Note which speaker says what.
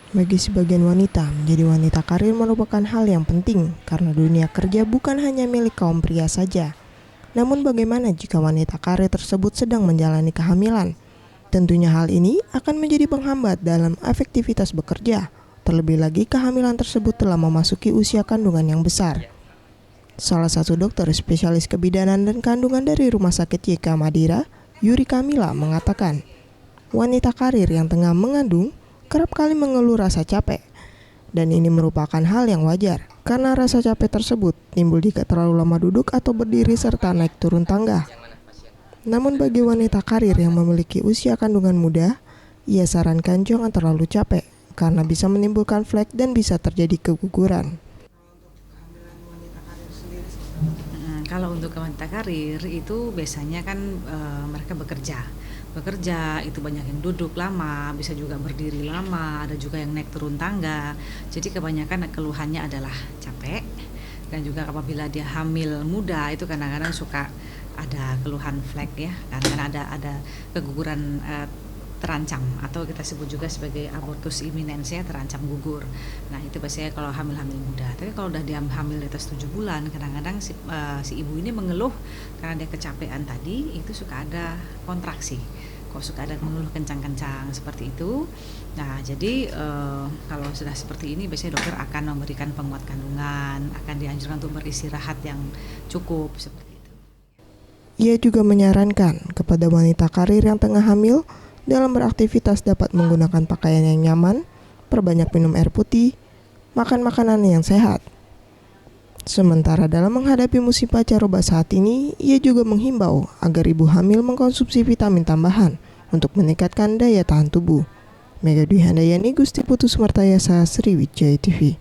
Speaker 1: Bagi sebagian wanita, menjadi wanita karir merupakan hal yang penting karena dunia kerja bukan hanya milik kaum pria saja. Namun bagaimana jika wanita karir tersebut sedang menjalani kehamilan? Tentunya hal ini akan menjadi penghambat dalam efektivitas bekerja. Terlebih lagi kehamilan tersebut telah memasuki usia kandungan yang besar. Salah satu dokter spesialis kebidanan dan kandungan dari Rumah Sakit YK Madira, Yuri Kamila mengatakan, wanita karir yang tengah mengandung kerap kali mengeluh rasa capek. Dan ini merupakan hal yang wajar, karena rasa capek tersebut timbul jika terlalu lama duduk atau berdiri serta naik turun tangga. Namun bagi wanita karir yang memiliki usia kandungan muda, ia sarankan jangan terlalu capek, karena bisa menimbulkan flek dan bisa terjadi keguguran.
Speaker 2: Kalau untuk wanita karir itu biasanya kan mereka bekerja itu banyak yang duduk lama, bisa juga berdiri lama, ada juga yang naik turun tangga. Jadi kebanyakan keluhannya adalah capek, dan juga apabila dia hamil muda itu kadang-kadang suka ada keluhan flek ya, karena ada keguguran terancam, atau kita sebut juga sebagai abortus imminens ya, terancam gugur. Nah itu biasanya kalau hamil-hamil muda. Tapi kalau udah dia hamil di atas 7 bulan, kadang-kadang si ibu ini mengeluh karena dia kecapean tadi, itu suka ada kontraksi, kok suka ada mengeluh kencang-kencang seperti itu. Nah jadi kalau sudah seperti ini biasanya dokter akan memberikan penguat kandungan, akan dianjurkan untuk beristirahat yang cukup seperti itu.
Speaker 1: Ia juga menyarankan kepada wanita karir yang tengah hamil dalam beraktivitas dapat menggunakan pakaian yang nyaman, perbanyak minum air putih, makan makanan yang sehat. Sementara dalam menghadapi musim pancaroba saat ini, ia juga menghimbau agar ibu hamil mengkonsumsi vitamin tambahan untuk meningkatkan daya tahan tubuh. Mega Dwi Handayani, Gusti Putu Sumartayasa, Sriwijaya TV.